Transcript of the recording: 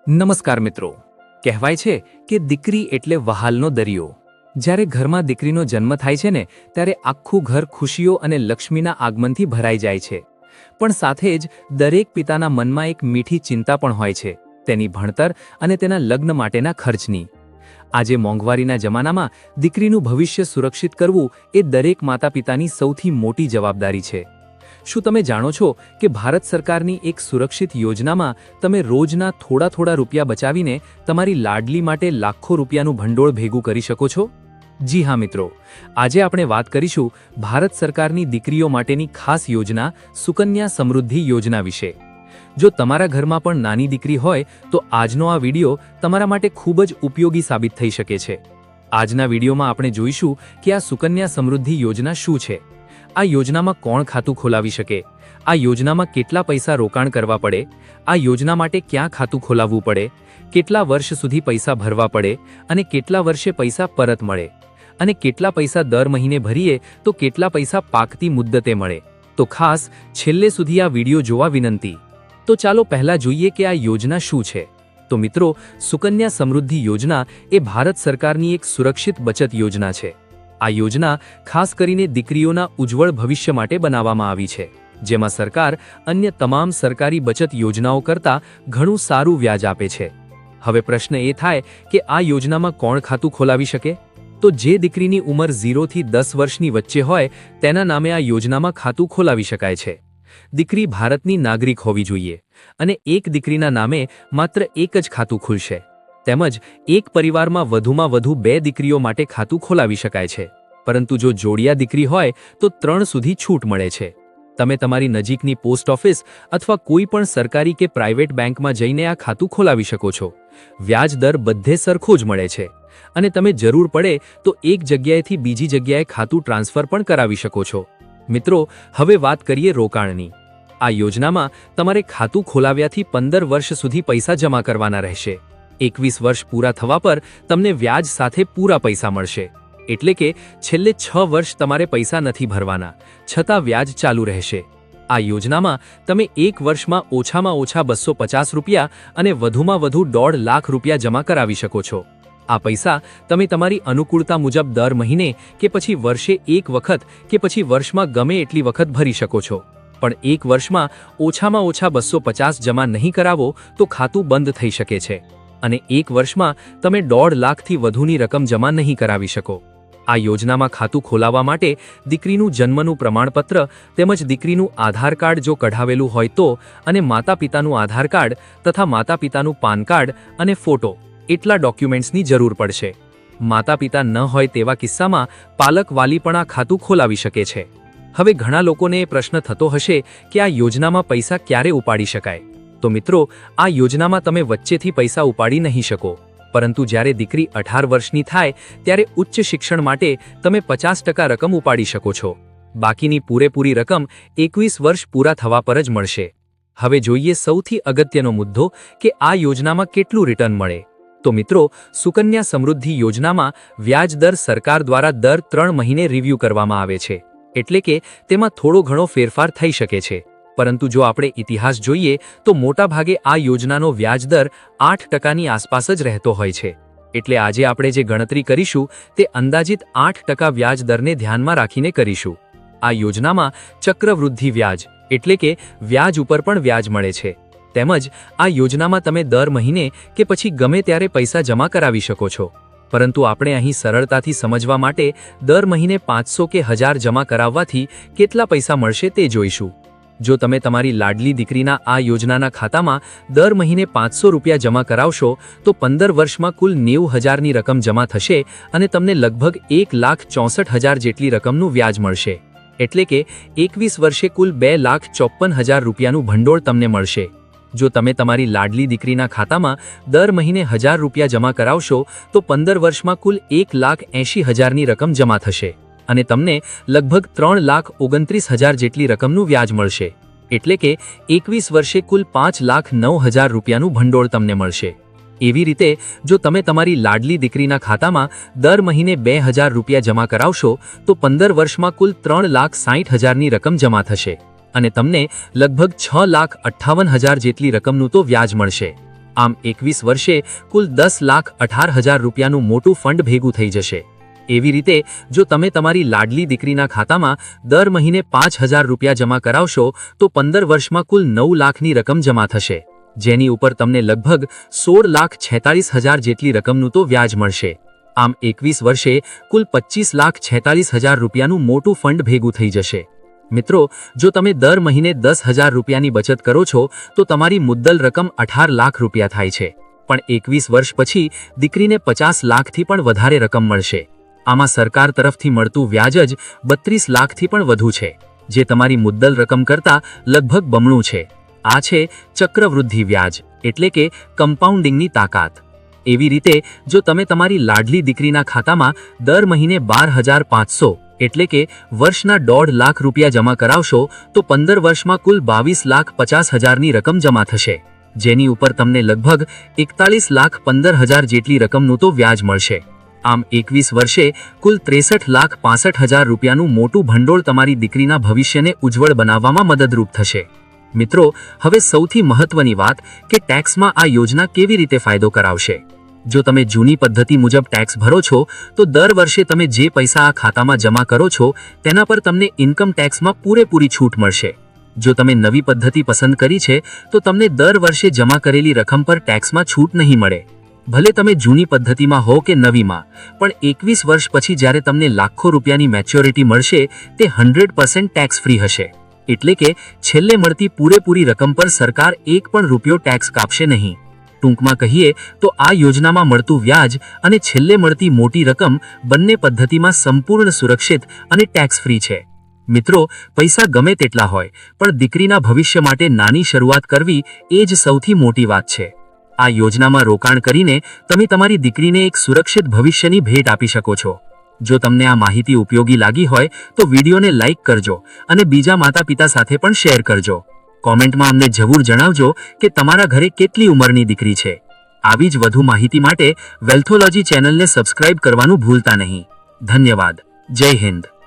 નમસ્કાર મિત્રો. કહેવાય છે કે દીકરી એટલે વહાલનો દરિયો. જ્યારે ઘરમાં દીકરીનો જન્મ થાય છે ને ત્યારે આખું ઘર ખુશીઓ અને લક્ષ્મીના આગમનથી ભરાઈ જાય છે. પણ સાથે જ દરેક પિતાના મનમાં એક મીઠી ચિંતા પણ હોય છે, તેની ભણતર અને તેના લગ્ન માટેના ખર્ચની. આજે મોંઘવારીના જમાનામાં દીકરીનું ભવિષ્ય સુરક્ષિત કરવું એ દરેક માતા પિતાની સૌથી મોટી જવાબદારી છે. શું તમે જાણો છો કે ભારત સરકારની એક સુરક્ષિત યોજનામાં તમે રોજના થોડા રૂપિયા બચાવીને તમારી લાડલી માટે લાખો રૂપિયાનું ભંડોળ ભેગું કરી શકો છો? જી હા મિત્રો, આજે આપણે વાત કરીશું ભારત સરકારની દીકરીઓ માટેની ખાસ યોજના સુકન્યા સમૃદ્ધિ યોજના વિશે. જો તમારા ઘરમાં પણ નાની દીકરી હોય તો આજનો આ વિડિયો તમારા માટે ખૂબ જ ઉપયોગી સાબિત થઈ શકે છે. આજના વિડિયોમાં આપણે જોઈશું કે આ સુકન્યા સમૃદ્ધિ યોજના શું છે, આ યોજનામાં કોણ ખાતું ખોલાવી શકે, આ યોજનામાં કેટલા પૈસા રોકાણ કરવા પડે, આ યોજના માટે ક્યાં ખાતું ખોલાવવું પડે, કેટલા વર્ષ સુધી પૈસા ભરવા પડે અને કેટલા વર્ષે પૈસા પરત મળે, અને કેટલા પૈસા દર મહિને ભરીએ તો કેટલા પૈસા પાકતી મુદ્દતે મળે. તો ખાસ છેલ્લે સુધી આ વિડિયો જોવા વિનંતી. તો ચાલો પહેલા જોઈએ કે આ યોજના શું છે. તો મિત્રો, સુકન્યા સમૃદ્ધિ યોજના એ ભારત સરકારની એક સુરક્ષિત બચત યોજના છે. આ યોજના ખાસ કરીને દીકરીઓના ઉજ્જવળ ભવિષ્ય માટે બનાવવામાં આવી છે, જેમાં સરકાર અન્ય તમામ સરકારી બચત યોજનાઓ કરતાં ઘણું સારું વ્યાજ આપે છે. હવે પ્રશ્ન એ થાય કે આ યોજનામાં કોણ ખાતું ખોલાવી શકે? તો જે દીકરીની ઉંમર 0 થી 10 વર્ષની વચ્ચે હોય તેના નામે આ યોજનામાં ખાતું ખોલાવી શકાય છે. દીકરી ભારતની નાગરિક હોવી જોઈએ અને એક દીકરીના નામે માત્ર એક જ ખાતું ખુલશે. તેમજ એક પરિવારમાં વધુમાં વધુ 2 દીકરીઓ માટે ખાતું ખોલાવી શકાય છે. પરંતુ જો જોડિયા દીકરી હોય તો 3 સુધી છૂટ મળે છે. તમે તમારી નજીકની પોસ્ટ ઓફિસ અથવા કોઈ પણ સરકારી કે પ્રાઇવેટ બેંકમાં જઈને આ ખાતું ખોલાવી શકો છો. વ્યાજ દર બધે સરખો જ મળે છે અને તમે જરૂર પડે તો એક જગ્યાએથી બીજી જગ્યાએ ખાતું ટ્રાન્સફર પણ કરાવી શકો છો. મિત્રો, હવે વાત કરીએ રોકાણની. આ યોજનામાં તમારે ખાતું ખોલાવ્યાથી 15 વર્ષ સુધી પૈસા જમા કરવાના રહેશે. 21 વર્ષ પૂરા થવા પર તમને વ્યાજ સાથે પૂરા પૈસા મળશે. એટલે કે છેલ્લે 6 વર્ષ તમારે પૈસા નથી ભરવાના, છતાં વ્યાજ ચાલુ રહેશે. આ યોજનામાં તમે એક વર્ષમાં ઓછામાં ઓછા 250 રૂપિયા અને વધુમાં વધુ 1.5 લાખ રૂપિયા જમા કરાવી શકો છો. આ પૈસા તમે તમારી અનુકૂળતા મુજબ દર મહિને કે પછી વર્ષે એક વખત કે પછી વર્ષમાં ગમે એટલી વખત ભરી શકો છો. પણ એક વર્ષમાં ઓછામાં ઓછા 250 જમા નહીં કરાવો તો ખાતું બંધ થઈ શકે છે અને એક વર્ષમાં તમે 1.5 લાખથી વધુની રકમ જમા નહીં કરાવી શકો. આ યોજનામાં ખાતું ખોલાવવા માટે દીકરીનું જન્મનું પ્રમાણપત્ર તેમજ દીકરીનું આધાર કાર્ડ જો કઢાવેલું હોય તો, અને માતા પિતાનું આધાર કાર્ડ તથા માતા પિતાનું પાન કાર્ડ અને ફોટો, એટલા ડોક્યુમેન્ટ્સની જરૂર પડશે. માતા પિતા ન હોય તેવા કિસ્સામાં પાલક વાલી પણ આ ખાતું ખોલાવી શકે છે. હવે ઘણા લોકોને એ પ્રશ્ન થતો હશે કે આ યોજનામાં પૈસા ક્યારે ઉપાડી શકાય? તો મિત્રો, આ યોજનામાં તમે વચ્ચેથી પૈસા ઉપાડી નહીં શકો, પરંતુ જ્યારે દીકરી 18 વર્ષની થાય ત્યારે ઉચ્ચ શિક્ષણ માટે તમે 50% રકમ ઉપાડી શકો છો. બાકીની પૂરેપૂરી રકમ 21 વર્ષ પૂરા થવા પર જ મળશે. હવે જોઈએ સૌથી અગત્યનો મુદ્દો કે આ યોજનામાં કેટલું રિટર્ન મળે. તો મિત્રો, સુકન્યા સમૃદ્ધિ યોજનામાં વ્યાજ દર સરકાર દ્વારા દર 3 મહિને રિવ્યૂ કરવામાં આવે છે. એટલે કે તેમાં થોડો ઘણો ફેરફાર થઈ શકે છે. પરંતુ જો આપણે ઇતિહાસ જોઈએ તો મોટાભાગે આ યોજનાનો વ્યાજ દર 8%ની આસપાસ જ રહેતો હોય છે. એટલે આજે આપણે જે ગણતરી કરીશું તે અંદાજિત 8% વ્યાજ દરને ધ્યાનમાં રાખીને કરીશું. આ યોજનામાં ચક્રવૃદ્ધિ વ્યાજ એટલે કે વ્યાજ ઉપર પણ વ્યાજ મળે છે. તેમજ આ યોજનામાં તમે દર મહિને કે પછી ગમે ત્યારે પૈસા જમા કરાવી શકો છો. પરંતુ આપણે અહીં સરળતાથી સમજવા માટે દર મહિને 500 કે 1000 જમા કરાવવાથી કેટલા પૈસા મળશે તે જોઈશું. જો તમે તમારી લાડલી દીકરીના આ યોજનાના ખાતામાં દર મહિને 500 રૂપિયા જમા કરાવશો તો 15 વર્ષમાં કુલ 90,000ની રકમ જમા થશે અને તમને લગભગ 1,64,000 જેટલી રકમનું વ્યાજ મળશે. એટલે કે 21 વર્ષે કુલ 2,54,000 રૂપિયાનું ભંડોળ તમને મળશે. જો તમે તમારી લાડલી દીકરીના ખાતામાં દર મહિને 1000 રૂપિયા જમા કરાવશો તો 15 વર્ષમાં કુલ 1,80,000ની રકમ જમા થશે અને તમને લગભગ 3,29,000 જેટલી રકમનું વ્યાજ મળશે. એટલે કે 21 વર્ષે કુલ 5,09,000 રૂપિયાનું ભંડોળ તમને મળશે. એવી રીતે જો તમે તમારી લાડલી દીકરીના ખાતામાં દર મહિને 2,000 રૂપિયા જમા કરાવશો તો 15 વર્ષમાં કુલ 3,60,000ની રકમ જમા થશે અને તમને લગભગ 6,58,000 જેટલી રકમનું તો વ્યાજ મળશે. આમ 21 વર્ષે કુલ 10,18,000 રૂપિયાનું મોટું ફંડ ભેગું થઈ જશે. એવી રીતે જો તમે તમારી લાડલી દીકરીના ખાતામાં દર મહિને 5,000 રૂપિયા જમા કરાવશો તો 15 વર્ષમાં કુલ 9 લાખની રકમ જમા થશે, જેની ઉપર તમને લગભગ 16,46,000 જેટલી રકમનું તો વ્યાજ મળશે. આમ 21 વર્ષે કુલ 25,46,000 રૂપિયાનું મોટું ફંડ ભેગું થઈ જશે. મિત્રો, જો તમે દર મહિને 10,000 રૂપિયાની બચત કરો છો તો તમારી મુદ્દલ રકમ 18 લાખ રૂપિયા થાય છે. પણ 21 વર્ષ પછી દીકરીને 50 લાખથી પણ વધારે રકમ મળશે. આમાં સરકાર તરફથી મળતું વ્યાજ જ 32 લાખથી પણ વધુ છે, જે તમારી મુદ્દલ રકમ કરતાં લગભગ બમણું છે. આ છે ચક્રવૃદ્ધિ વ્યાજ, એટલે કે કમ્પાઉન્ડિંગની તાકાત. એવી રીતે જો તમે તમારી લાડલી દીકરીના ખાતામાં દર મહિને 12,500 એટલે કે વર્ષના 1.5 લાખ રૂપિયા જમા કરાવશો તો 15 વર્ષમાં કુલ 22,50,000ની રકમ જમા થશે, જેની ઉપર તમને લગભગ 41,15,000 જેટલી રકમનું તો વ્યાજ મળશે. આમ 21 વર્ષે કુલ 63,65,000 રૂપિયાનું મોટું ભંડોળ તમારી દીકરીના ભવિષ્યને ઉજ્જવળ બનાવવામાં મદદરૂપ થશે. મિત્રો, હવે સૌથી મહત્વની વાત કે ટેક્સમાં આ યોજના કેવી રીતે ફાયદો કરાવશે. જો તમે જૂની પદ્ધતિ મુજબ ટેક્સ ભરો છો તો દર વર્ષે તમે જે પૈસા આ ખાતામાં જમા કરો છો તેના પર તમને ઇન્કમ ટેક્સમાં પૂરેપૂરી છૂટ મળશે. જો તમે નવી પદ્ધતિ પસંદ કરી છે તો તમને દર વર્ષે જમા કરેલી રકમ પર ટેક્સમાં છૂટ નહીં મળે. ભલે તમે જૂની પદ્ધતિમાં હો કે નવીમાં, પણ 21 વર્ષ પછી જ્યારે તમને લાખો રૂપિયાની મેચ્યોરિટી મળશે તે 100% ટેક્સ ફ્રી હશે. એટલે કે છેલ્લે મળતી પૂરેપૂરી રકમ પર સરકાર એક પણ રૂપિયો ટેક્સ કાપશે નહીં. ટૂંકમાં કહીએ તો આ યોજનામાં મળતું વ્યાજ અને છેલ્લે મળતી મોટી રકમ બંને પદ્ધતિમાં સંપૂર્ણ સુરક્ષિત અને ટેક્સ ફ્રી છે. મિત્રો, પૈસા ગમે તેટલા હોય પણ દીકરીના ભવિષ્ય માટે નાની શરૂઆત કરવી એ જ સૌથી મોટી વાત છે. આ યોજનામાં રોકાણ કરીને તમે તમારી દીકરીને એક સુરક્ષિત ભવિષ્યની ભેટ આપી શકો છો. જો તમને આ માહિતી ઉપયોગી લાગી હોય તો વિડીયોને લાઇક કરજો અને બીજા માતા પિતા સાથે પણ શેર કરજો. કોમેન્ટમાં અમને જરૂર જણાવજો કે તમારા ઘરે કેટલી ઉંમરની દીકરી છે. આવી જ વધુ માહિતી માટે વેલ્થોલોજી ચેનલને સબસ્ક્રાઇબ કરવાનું ભૂલતા નહીં. ધન્યવાદ. જય હિન્દ.